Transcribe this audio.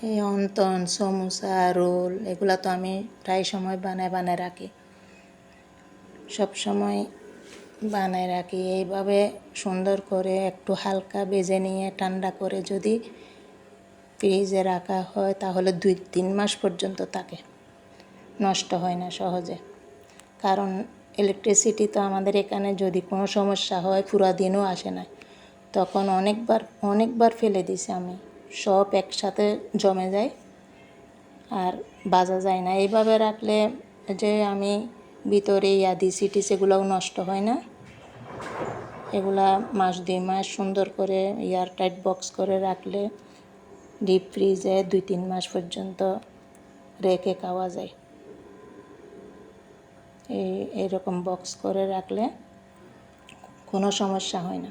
এই wonton, samosa, role এগুলো তো আমি প্রায় সময় বানায় রাখি, সব সময় বানায় রাখি। এইভাবে সুন্দর করে একটু হালকা ভেজে নিয়ে ঠান্ডা করে যদি ফ্রিজে রাখা হয় তাহলে 2-3 মাস পর্যন্ত থাকে, নষ্ট হয় না সহজে। কারণ ইলেকট্রিসিটি তো আমাদের এখানে যদি কোনো সমস্যা হয় পুরা দিনও আসে না, তখন অনেকবার ফেলে দিছি আমি, সব একসাথে জমে যায় আর বাজা যায় না। এইভাবে রাখলে যে আমি ভিতরে দিছি সেগুলোও নষ্ট হয় না। এগুলা 1-2 মাস সুন্দর করে এয়ারটাইট বক্স করে রাখলে ডিপ ফ্রিজে 2-3 মাস পর্যন্ত রেখে খাওয়া যায়। এইরকম বক্স করে রাখলে কোনো সমস্যা হয় না।